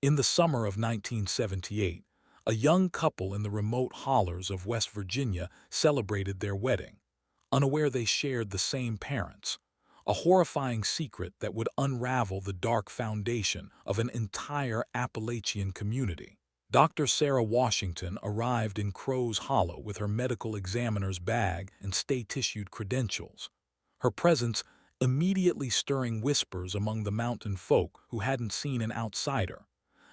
In the summer of 1978, a young couple in the remote hollers of West Virginia celebrated their wedding, unaware they shared the same parents, a horrifying secret that would unravel the dark foundation of an entire Appalachian community. Dr. Sarah Washington arrived in Crow's Hollow with her medical examiner's bag and state-issued credentials, her presence immediately stirring whispers among the mountain folk who hadn't seen an outsider,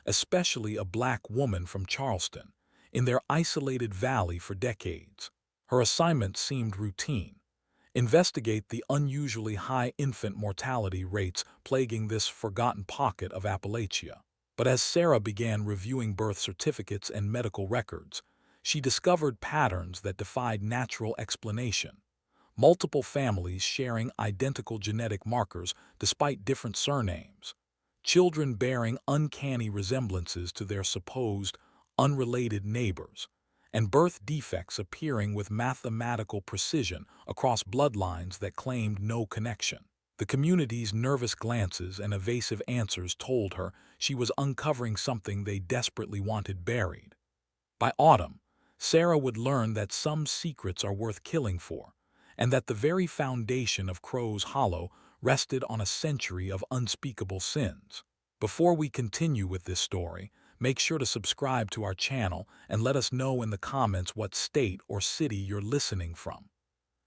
especially a black woman from Charleston, in their isolated valley for decades. Her assignment seemed routine: investigate the unusually high infant mortality rates plaguing this forgotten pocket of Appalachia. But as Sarah began reviewing birth certificates and medical records, she discovered patterns that defied natural explanation. Multiple families sharing identical genetic markers despite different surnames. Children bearing uncanny resemblances to their supposed unrelated neighbors, and birth defects appearing with mathematical precision across bloodlines that claimed no connection. The community's nervous glances and evasive answers told her she was uncovering something they desperately wanted buried. By autumn, Sarah would learn that some secrets are worth killing for, and that the very foundation of Crow's Hollow rested on a century of unspeakable sins. Before we continue with this story, make sure to subscribe to our channel and let us know in the comments what state or city you're listening from.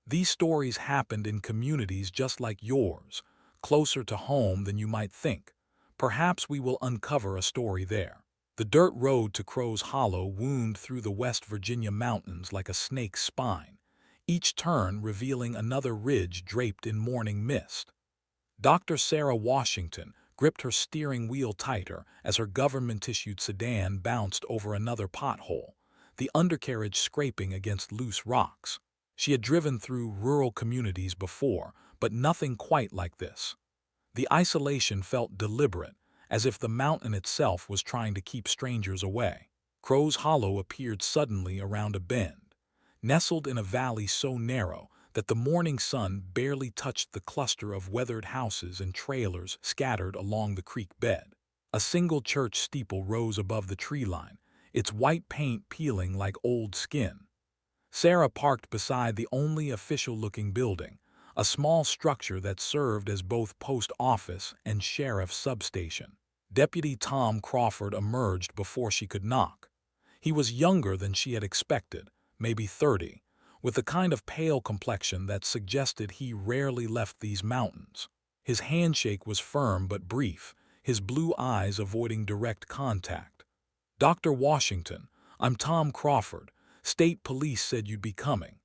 These stories happened in communities just like yours, closer to home than you might think. Perhaps we will uncover a story there. The dirt road to Crow's Hollow wound through the West Virginia mountains like a snake's spine, each turn revealing another ridge draped in morning mist. Dr. Sarah Washington gripped her steering wheel tighter as her government-issued sedan bounced over another pothole, the undercarriage scraping against loose rocks. She had driven through rural communities before, but nothing quite like this. The isolation felt deliberate, as if the mountain itself was trying to keep strangers away. Crow's Hollow appeared suddenly around a bend, nestled in a valley so narrow that the morning sun barely touched the cluster of weathered houses and trailers scattered along the creek bed. A single church steeple rose above the tree line, its white paint peeling like old skin. Sarah parked beside the only official-looking building, a small structure that served as both post office and sheriff's substation. Deputy Tom Crawford emerged before she could knock. He was younger than she had expected, maybe 30, with the kind of pale complexion that suggested he rarely left these mountains. His handshake was firm but brief, his blue eyes avoiding direct contact. "Dr. Washington, I'm Tom Crawford. State police said you'd be coming."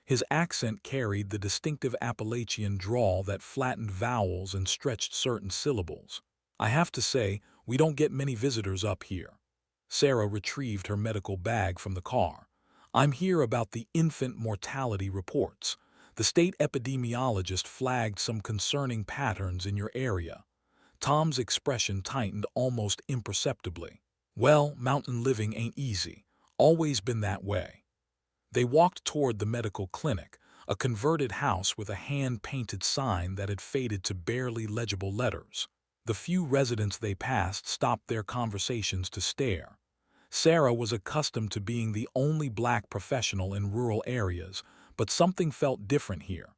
His accent carried the distinctive Appalachian drawl that flattened vowels and stretched certain syllables. "I have to say, we don't get many visitors up here." Sarah retrieved her medical bag from the car. "I'm here about the infant mortality reports. The state epidemiologist flagged some concerning patterns in your area." Tom's expression tightened almost imperceptibly. "Well, mountain living ain't easy. Always been that way." They walked toward the medical clinic, a converted house with a hand-painted sign that had faded to barely legible letters. The few residents they passed stopped their conversations to stare. Sarah was accustomed to being the only black professional in rural areas, but something felt different here.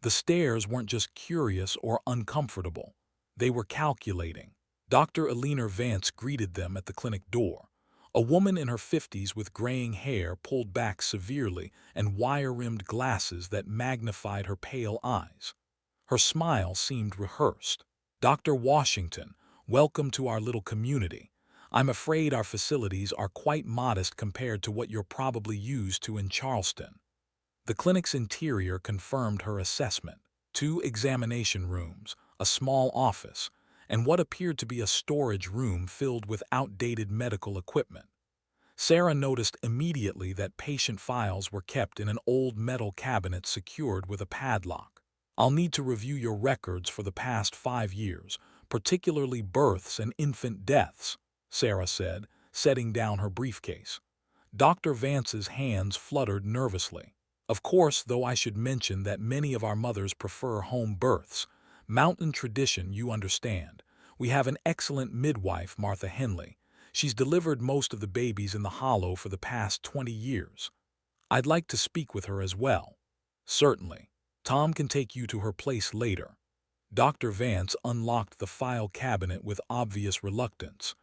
The stares weren't just curious or uncomfortable. They were calculating. Dr. Eleanor Vance greeted them at the clinic door. A woman in her 50s with graying hair pulled back severely and wire-rimmed glasses that magnified her pale eyes. Her smile seemed rehearsed. "Dr. Washington, welcome to our little community. I'm afraid our facilities are quite modest compared to what you're probably used to in Charleston." The clinic's interior confirmed her assessment. 2 examination rooms, a small office, and what appeared to be a storage room filled with outdated medical equipment. Sarah noticed immediately that patient files were kept in an old metal cabinet secured with a padlock. "I'll need to review your records for the past 5 years, particularly births and infant deaths," Sarah said, setting down her briefcase. Dr. Vance's hands fluttered nervously. "Of course, though I should mention that many of our mothers prefer home births. Mountain tradition, you understand. We have an excellent midwife, Martha Henley. She's delivered most of the babies in the Hollow for the past 20 years. I'd like to speak with her as well." "Certainly. Tom can take you to her place later." Dr. Vance unlocked the file cabinet with obvious reluctance.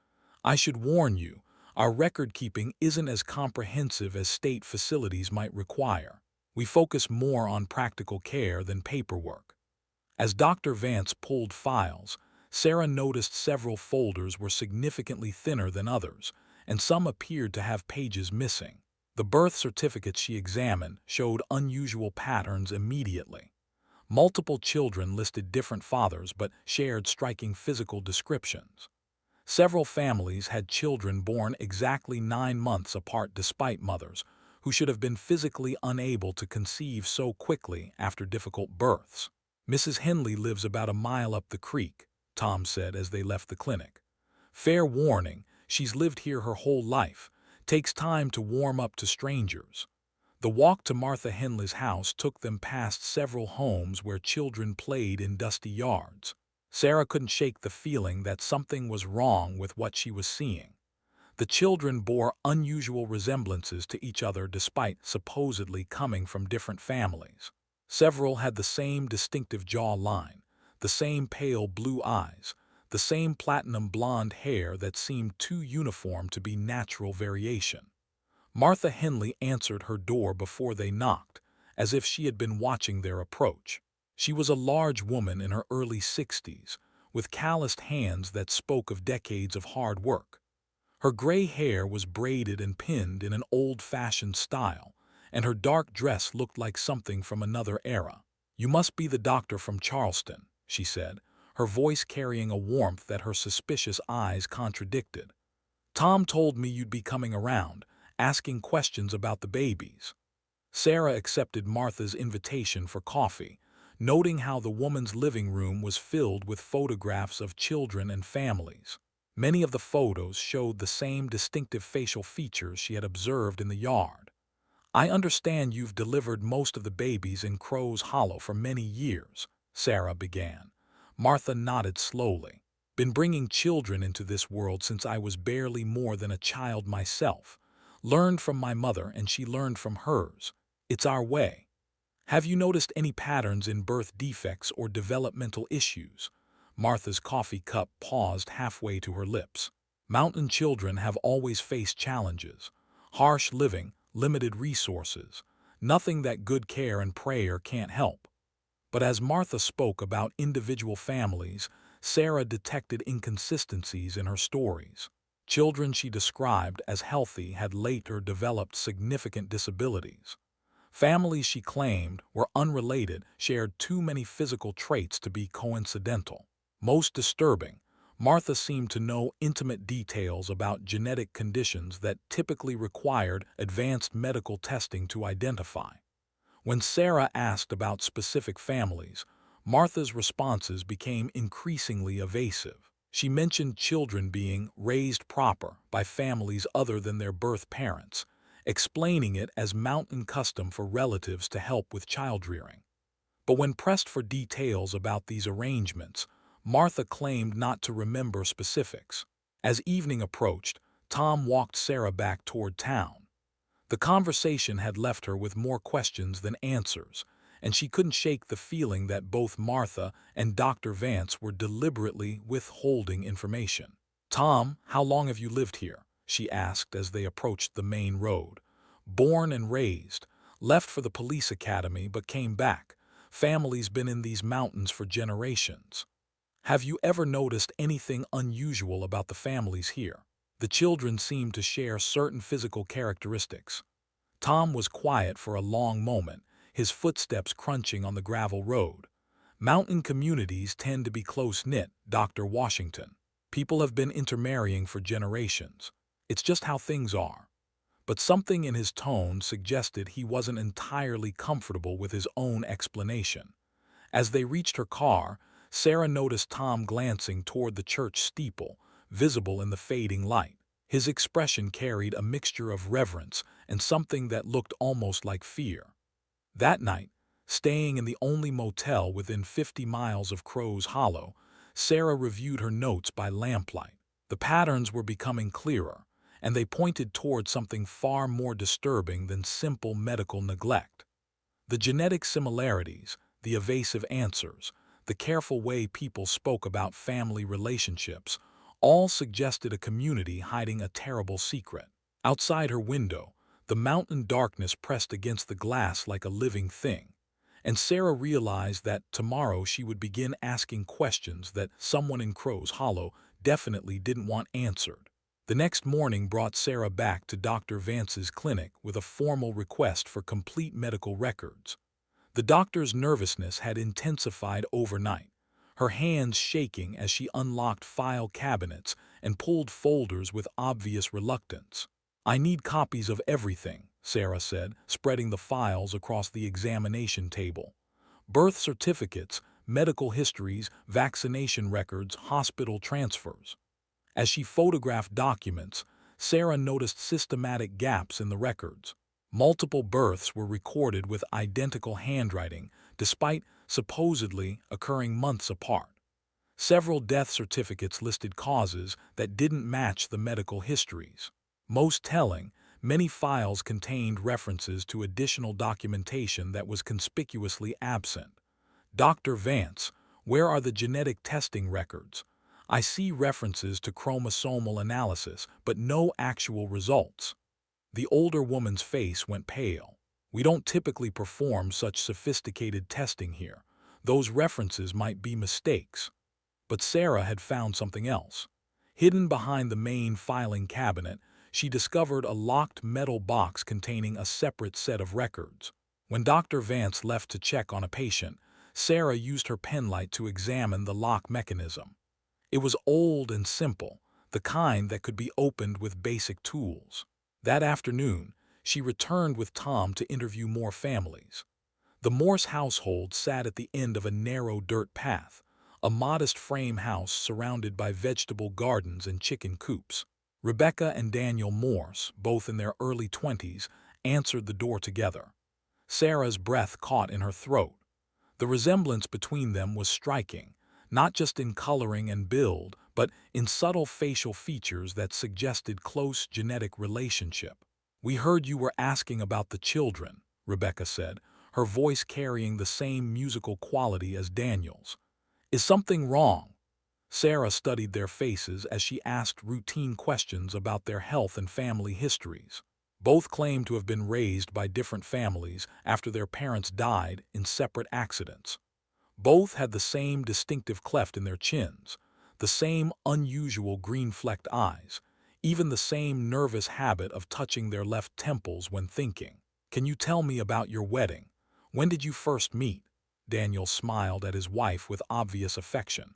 "I should warn you, our record-keeping isn't as comprehensive as state facilities might require. We focus more on practical care than paperwork." As Dr. Vance pulled files, Sarah noticed several folders were significantly thinner than others, and some appeared to have pages missing. The birth certificates she examined showed unusual patterns immediately. Multiple children listed different fathers but shared striking physical descriptions. Several families had children born exactly 9 months apart despite mothers, who should have been physically unable to conceive so quickly after difficult births. "Mrs. Henley lives about a mile up the creek," Tom said as they left the clinic. "Fair warning, she's lived here her whole life. Takes time to warm up to strangers." The walk to Martha Henley's house took them past several homes where children played in dusty yards. Sarah couldn't shake the feeling that something was wrong with what she was seeing. The children bore unusual resemblances to each other despite supposedly coming from different families. Several had the same distinctive jawline, the same pale blue eyes, the same platinum blonde hair that seemed too uniform to be natural variation. Martha Henley answered her door before they knocked, as if she had been watching their approach. She was a large woman in her early 60s, with calloused hands that spoke of decades of hard work. Her gray hair was braided and pinned in an old-fashioned style, and her dark dress looked like something from another era. "You must be the doctor from Charleston," she said, her voice carrying a warmth that her suspicious eyes contradicted. "Tom told me you'd be coming around, asking questions about the babies." Sarah accepted Martha's invitation for coffee, noting how the woman's living room was filled with photographs of children and families. Many of the photos showed the same distinctive facial features she had observed in the yard. "I understand you've delivered most of the babies in Crow's Hollow for many years," Sarah began. Martha nodded slowly. "Been bringing children into this world since I was barely more than a child myself. Learned from my mother and she learned from hers. It's our way." "Have you noticed any patterns in birth defects or developmental issues?" Martha's coffee cup paused halfway to her lips. "Mountain children have always faced challenges. Harsh living, limited resources. Nothing that good care and prayer can't help." But as Martha spoke about individual families, Sarah detected inconsistencies in her stories. Children she described as healthy had later developed significant disabilities. Families she claimed were unrelated shared too many physical traits to be coincidental. Most disturbing, Martha seemed to know intimate details about genetic conditions that typically required advanced medical testing to identify. When Sarah asked about specific families, Martha's responses became increasingly evasive. She mentioned children being raised proper by families other than their birth parents, explaining it as mountain custom for relatives to help with child-rearing. But when pressed for details about these arrangements, Martha claimed not to remember specifics. As evening approached, Tom walked Sarah back toward town. The conversation had left her with more questions than answers, and she couldn't shake the feeling that both Martha and Dr. Vance were deliberately withholding information. "Tom, how long have you lived here?" she asked as they approached the main road. "Born and raised. Left for the police academy but came back. Family's been in these mountains for generations." "Have you ever noticed anything unusual about the families here?" The children seemed to share certain physical characteristics. Tom was quiet for a long moment, his footsteps crunching on the gravel road. "Mountain communities tend to be close-knit, Dr. Washington. People have been intermarrying for generations. It's just how things are." But something in his tone suggested he wasn't entirely comfortable with his own explanation. As they reached her car, Sarah noticed Tom glancing toward the church steeple, visible in the fading light. His expression carried a mixture of reverence and something that looked almost like fear. That night, staying in the only motel within 50 miles of Crow's Hollow, Sarah reviewed her notes by lamplight. The patterns were becoming clearer, and they pointed toward something far more disturbing than simple medical neglect. The genetic similarities, the evasive answers, the careful way people spoke about family relationships, all suggested a community hiding a terrible secret. Outside her window, the mountain darkness pressed against the glass like a living thing, and Sarah realized that tomorrow she would begin asking questions that someone in Crow's Hollow definitely didn't want answered. The next morning brought Sarah back to Dr. Vance's clinic with a formal request for complete medical records. The doctor's nervousness had intensified overnight, her hands shaking as she unlocked file cabinets and pulled folders with obvious reluctance. "I need copies of everything," Sarah said, spreading the files across the examination table. "Birth certificates, medical histories, vaccination records, hospital transfers." As she photographed documents, Sarah noticed systematic gaps in the records. Multiple births were recorded with identical handwriting, despite supposedly occurring months apart. Several death certificates listed causes that didn't match the medical histories. Most telling, many files contained references to additional documentation that was conspicuously absent. "Dr. Vance, where are the genetic testing records? I see references to chromosomal analysis, but no actual results." The older woman's face went pale. "We don't typically perform such sophisticated testing here. Those references might be mistakes." But Sarah had found something else. Hidden behind the main filing cabinet, she discovered a locked metal box containing a separate set of records. When Dr. Vance left to check on a patient, Sarah used her penlight to examine the lock mechanism. It was old and simple, the kind that could be opened with basic tools. That afternoon, she returned with Tom to interview more families. The Morse household sat at the end of a narrow dirt path, a modest frame house surrounded by vegetable gardens and chicken coops. Rebecca and Daniel Morse, both in their early 20s, answered the door together. Sarah's breath caught in her throat. The resemblance between them was striking, not just in coloring and build, but in subtle facial features that suggested close genetic relationship. "We heard you were asking about the children," Rebecca said, her voice carrying the same musical quality as Daniel's. "Is something wrong?" Sarah studied their faces as she asked routine questions about their health and family histories. Both claimed to have been raised by different families after their parents died in separate accidents. Both had the same distinctive cleft in their chins, the same unusual green-flecked eyes, even the same nervous habit of touching their left temples when thinking. "Can you tell me about your wedding? When did you first meet?" Daniel smiled at his wife with obvious affection.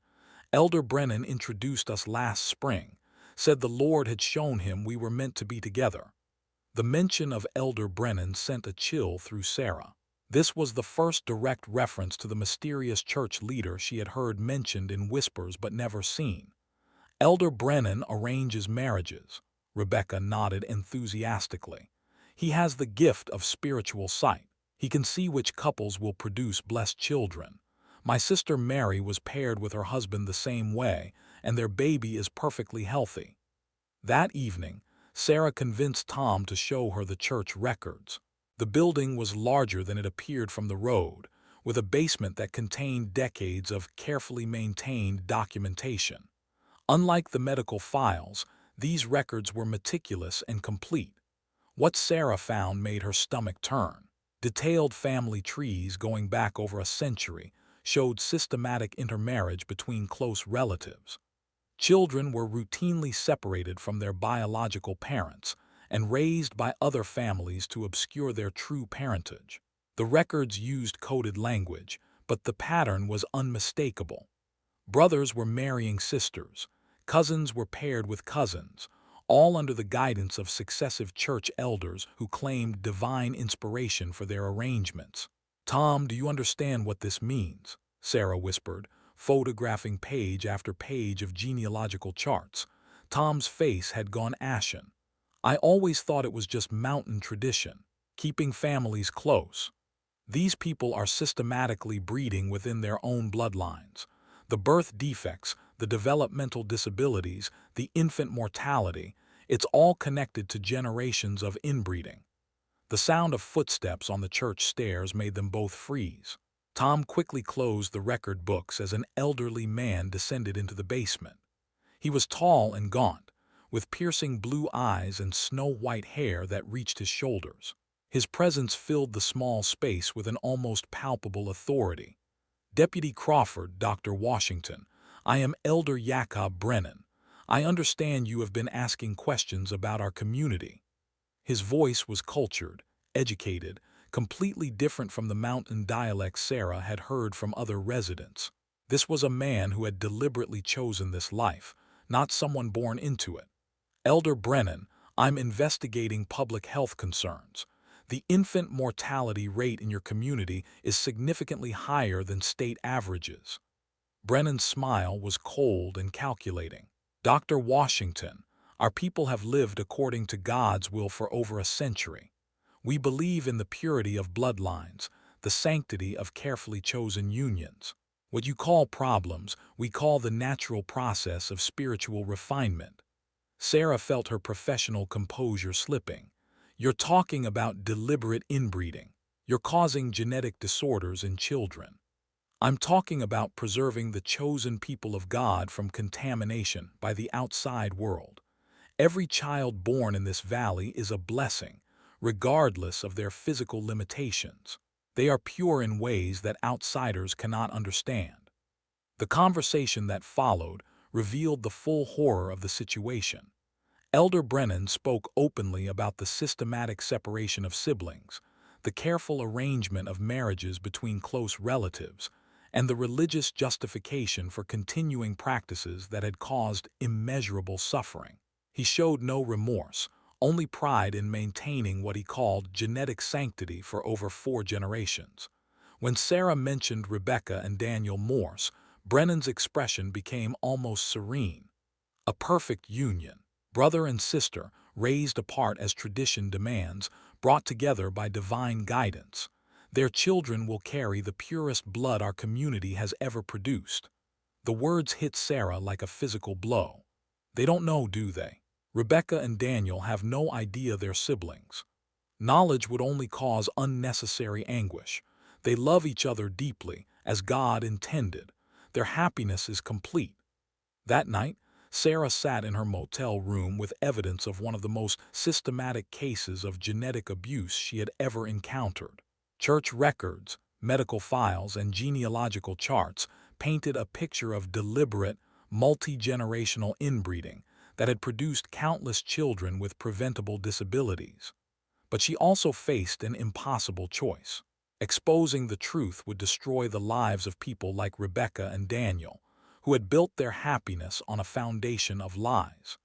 "Elder Brennan introduced us last spring, said the Lord had shown him we were meant to be together." The mention of Elder Brennan sent a chill through Sarah. This was the first direct reference to the mysterious church leader she had heard mentioned in whispers but never seen. "Elder Brennan arranges marriages," Rebecca nodded enthusiastically. "He has the gift of spiritual sight. He can see which couples will produce blessed children. My sister Mary was paired with her husband the same way, and their baby is perfectly healthy." That evening, Sarah convinced Tom to show her the church records. The building was larger than it appeared from the road, with a basement that contained decades of carefully maintained documentation. Unlike the medical files, these records were meticulous and complete. What Sarah found made her stomach turn. Detailed family trees going back over a century showed systematic intermarriage between close relatives. Children were routinely separated from their biological parents and raised by other families to obscure their true parentage. The records used coded language, but the pattern was unmistakable. Brothers were marrying sisters, cousins were paired with cousins, all under the guidance of successive church elders who claimed divine inspiration for their arrangements. "Tom, do you understand what this means?" Sarah whispered, photographing page after page of genealogical charts. Tom's face had gone ashen. "I always thought it was just mountain tradition, keeping families close. These people are systematically breeding within their own bloodlines. The birth defects, the developmental disabilities, the infant mortality, it's all connected to generations of inbreeding. The sound of footsteps on the church stairs made them both freeze. Tom quickly closed the record books as an elderly man descended into the basement. He was tall and gaunt, with piercing blue eyes and snow-white hair that reached his shoulders. His presence filled the small space with an almost palpable authority. "Deputy Crawford, Dr. Washington, I am Elder Jacob Brennan. I understand you have been asking questions about our community." His voice was cultured, educated, completely different from the mountain dialect Sarah had heard from other residents. This was a man who had deliberately chosen this life, not someone born into it. "Elder Brennan, I'm investigating public health concerns. The infant mortality rate in your community is significantly higher than state averages." Brennan's smile was cold and calculating. "Dr. Washington, our people have lived according to God's will for over a century. We believe in the purity of bloodlines, the sanctity of carefully chosen unions. What you call problems, we call the natural process of spiritual refinement." Sarah felt her professional composure slipping. "You're talking about deliberate inbreeding. You're causing genetic disorders in children. I'm talking about preserving the chosen people of God from contamination by the outside world. Every child born in this valley is a blessing, regardless of their physical limitations. They are pure in ways that outsiders cannot understand." The conversation that followed revealed the full horror of the situation. Elder Brennan spoke openly about the systematic separation of siblings, the careful arrangement of marriages between close relatives, and the religious justification for continuing practices that had caused immeasurable suffering. He showed no remorse, only pride in maintaining what he called genetic sanctity for over 4 generations. When Sarah mentioned Rebecca and Daniel Morse, Brennan's expression became almost serene. A perfect union, brother and sister, raised apart as tradition demands, brought together by divine guidance. Their children will carry the purest blood our community has ever produced. The words hit Sarah like a physical blow. They don't know, do they? Rebecca and Daniel have no idea they're siblings. Knowledge would only cause unnecessary anguish. They love each other deeply, as God intended. Their happiness is complete. That night, Sarah sat in her motel room with evidence of one of the most systematic cases of genetic abuse she had ever encountered. Church records, medical files, and genealogical charts painted a picture of deliberate, multi-generational inbreeding that had produced countless children with preventable disabilities. But she also faced an impossible choice. Exposing the truth would destroy the lives of people like Rebecca and Daniel, who had built their happiness on a foundation of lies.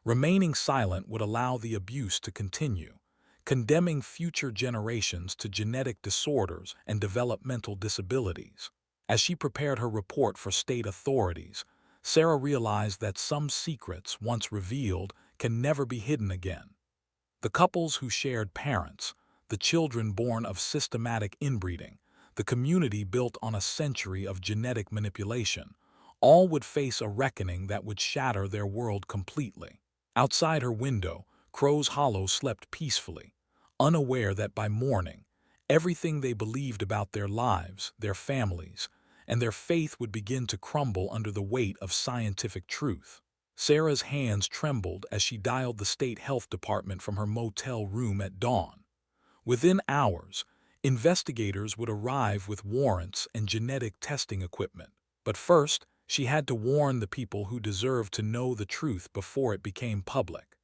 Remaining silent would allow the abuse to continue, condemning future generations to genetic disorders and developmental disabilities. As she prepared her report for state authorities, Sarah realized that some secrets, once revealed, can never be hidden again. The couples who shared parents, the children born of systematic inbreeding, the community built on a century of genetic manipulation, all would face a reckoning that would shatter their world completely. Outside her window, Crow's Hollow slept peacefully, unaware that by morning, everything they believed about their lives, their families, and their faith would begin to crumble under the weight of scientific truth. Sarah's hands trembled as she dialed the state health department from her motel room at dawn. Within hours, investigators would arrive with warrants and genetic testing equipment. But first, she had to warn the people who deserved to know the truth before it became public.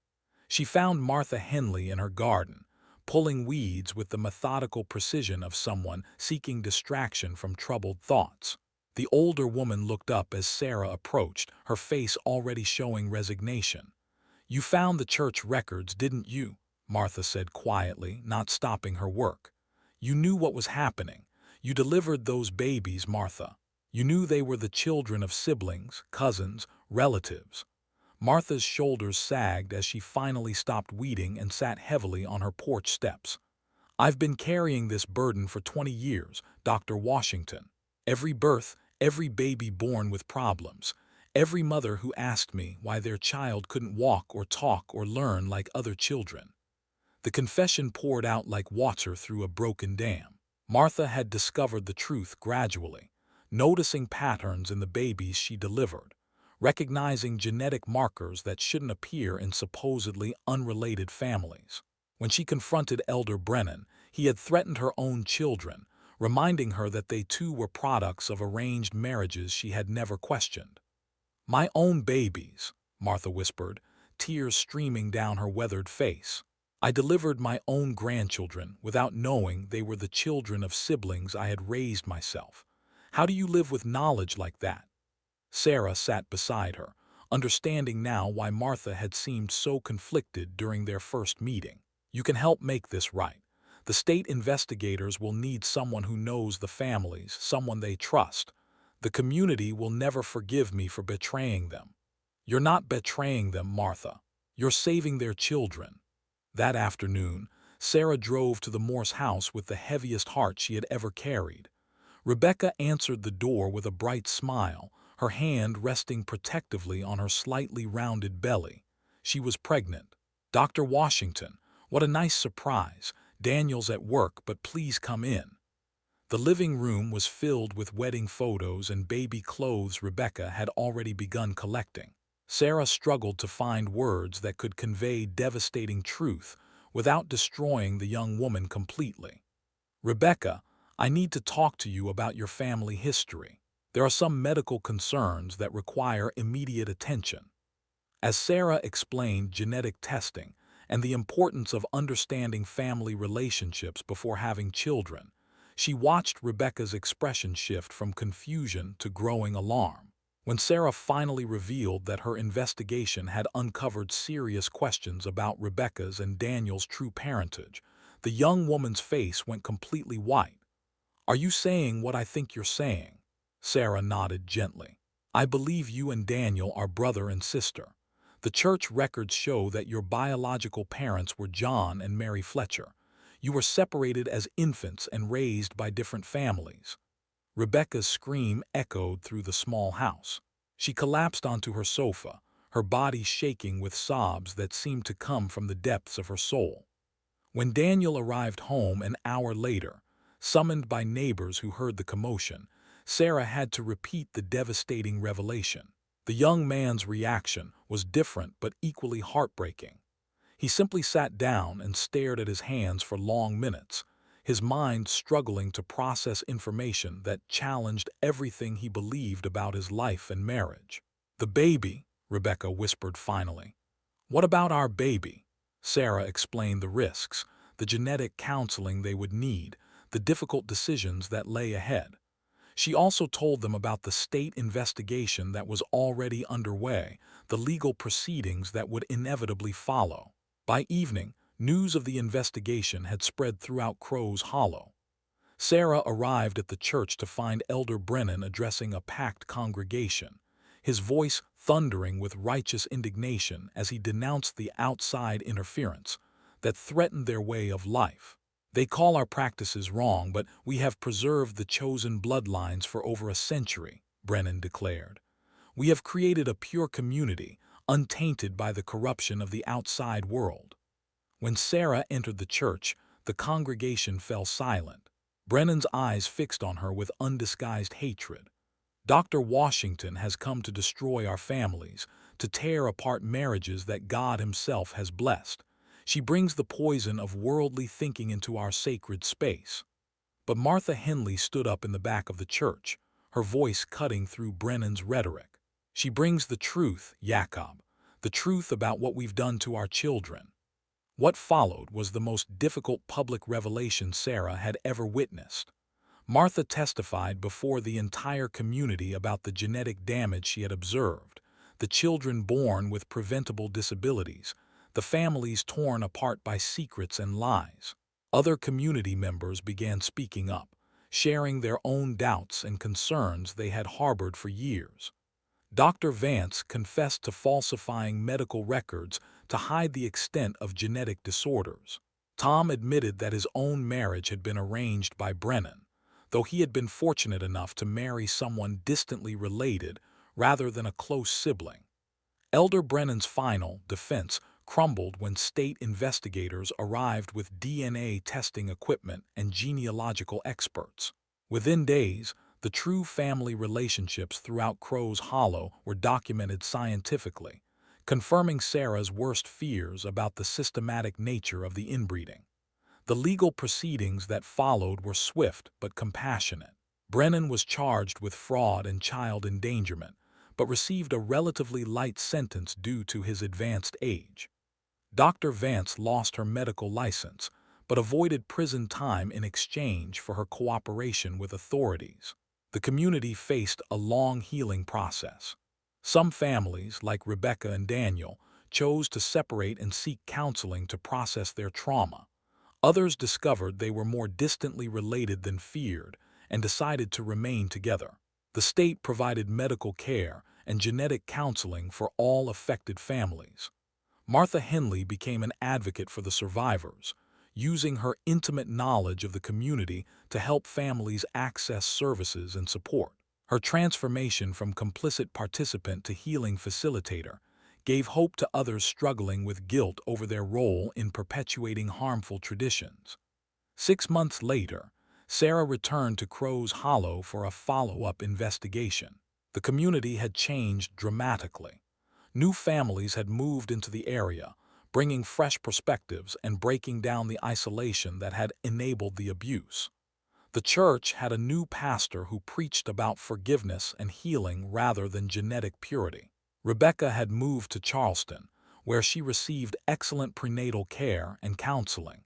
She found Martha Henley in her garden, pulling weeds with the methodical precision of someone seeking distraction from troubled thoughts. The older woman looked up as Sarah approached, her face already showing resignation. "You found the church records, didn't you?" Martha said quietly, not stopping her work. "You knew what was happening. You delivered those babies, Martha. You knew they were the children of siblings, cousins, relatives." Martha's shoulders sagged as she finally stopped weeding and sat heavily on her porch steps. "I've been carrying this burden for 20 years, Dr. Washington. Every birth, every baby born with problems, every mother who asked me why their child couldn't walk or talk or learn like other children. The confession poured out like water through a broken dam. Martha had discovered the truth gradually, noticing patterns in the babies she delivered, recognizing genetic markers that shouldn't appear in supposedly unrelated families. When she confronted Elder Brennan, he had threatened her own children, reminding her that they too were products of arranged marriages she had never questioned. "My own babies," Martha whispered, tears streaming down her weathered face. "I delivered my own grandchildren without knowing they were the children of siblings I had raised myself. How do you live with knowledge like that?" Sarah sat beside her, understanding now why Martha had seemed so conflicted during their first meeting. "You can help make this right. The state investigators will need someone who knows the families, someone they trust. The community will never forgive me for betraying them." "You're not betraying them, Martha. You're saving their children." That afternoon, Sarah drove to the Morse house with the heaviest heart she had ever carried. Rebecca answered the door with a bright smile, her hand resting protectively on her slightly rounded belly. She was pregnant. "Dr. Washington, what a nice surprise. Daniel's at work, but please come in." The living room was filled with wedding photos and baby clothes Rebecca had already begun collecting. Sarah struggled to find words that could convey devastating truth without destroying the young woman completely. "Rebecca, I need to talk to you about your family history. There are some medical concerns that require immediate attention." As Sarah explained genetic testing and the importance of understanding family relationships before having children, she watched Rebecca's expression shift from confusion to growing alarm. When Sarah finally revealed that her investigation had uncovered serious questions about Rebecca's and Daniel's true parentage, the young woman's face went completely white. "Are you saying what I think you're saying?" Sarah nodded gently. "I believe you and Daniel are brother and sister. The church records show that your biological parents were John and Mary Fletcher. You were separated as infants and raised by different families." Rebecca's scream echoed through the small house. She collapsed onto her sofa, her body shaking with sobs that seemed to come from the depths of her soul. When Daniel arrived home an hour later, summoned by neighbors who heard the commotion, Sarah had to repeat the devastating revelation. The young man's reaction was different but equally heartbreaking. He simply sat down and stared at his hands for long minutes, his mind struggling to process information that challenged everything he believed about his life and marriage. "The baby," Rebecca whispered finally. "What about our baby?" Sarah explained the risks, the genetic counseling they would need, the difficult decisions that lay ahead. She also told them about the state investigation that was already underway, the legal proceedings that would inevitably follow. By evening, news of the investigation had spread throughout Crow's Hollow. Sarah arrived at the church to find Elder Brennan addressing a packed congregation, his voice thundering with righteous indignation as he denounced the outside interference that threatened their way of life. "They call our practices wrong, but we have preserved the chosen bloodlines for over a century," Brennan declared. "We have created a pure community, untainted by the corruption of the outside world." When Sarah entered the church, the congregation fell silent, Brennan's eyes fixed on her with undisguised hatred. "Dr. Washington has come to destroy our families, to tear apart marriages that God Himself has blessed. She brings the poison of worldly thinking into our sacred space." But Martha Henley stood up in the back of the church, her voice cutting through Brennan's rhetoric. "She brings the truth, Jacob, the truth about what we've done to our children." What followed was the most difficult public revelation Sarah had ever witnessed. Martha testified before the entire community about the genetic damage she had observed, the children born with preventable disabilities, the families torn apart by secrets and lies. Other community members began speaking up, sharing their own doubts and concerns they had harbored for years. Dr. Vance confessed to falsifying medical records to hide the extent of genetic disorders. Tom admitted that his own marriage had been arranged by Brennan. though he had been fortunate enough to marry someone distantly related rather than a close sibling. Elder Brennan's final defense crumbled when state investigators arrived with DNA testing equipment and genealogical experts. Within days, the true family relationships throughout Crow's Hollow were documented scientifically, confirming Sarah's worst fears about the systematic nature of the inbreeding. The legal proceedings that followed were swift but compassionate. Brennan was charged with fraud and child endangerment, but received a relatively light sentence due to his advanced age. Dr. Vance lost her medical license, but avoided prison time in exchange for her cooperation with authorities. The community faced a long healing process. Some families, like Rebecca and Daniel, chose to separate and seek counseling to process their trauma. Others discovered they were more distantly related than feared and decided to remain together. The state provided medical care and genetic counseling for all affected families. Martha Henley became an advocate for the survivors, using her intimate knowledge of the community to help families access services and support. Her transformation from complicit participant to healing facilitator gave hope to others struggling with guilt over their role in perpetuating harmful traditions. 6 months later, Sarah returned to Crow's Hollow for a follow-up investigation. The community had changed dramatically. New families had moved into the area, bringing fresh perspectives and breaking down the isolation that had enabled the abuse. The church had a new pastor who preached about forgiveness and healing rather than genetic purity. Rebecca had moved to Charleston, where she received excellent prenatal care and counseling.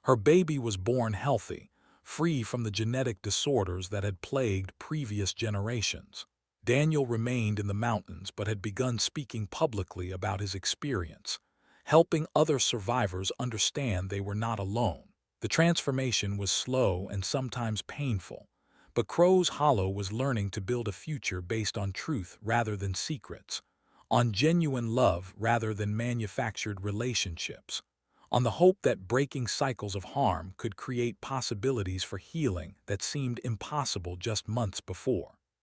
Her baby was born healthy, free from the genetic disorders that had plagued previous generations. Daniel remained in the mountains but had begun speaking publicly about his experience, helping other survivors understand they were not alone. The transformation was slow and sometimes painful, but Crow's Hollow was learning to build a future based on truth rather than secrets, on genuine love rather than manufactured relationships, on the hope that breaking cycles of harm could create possibilities for healing that seemed impossible just months before.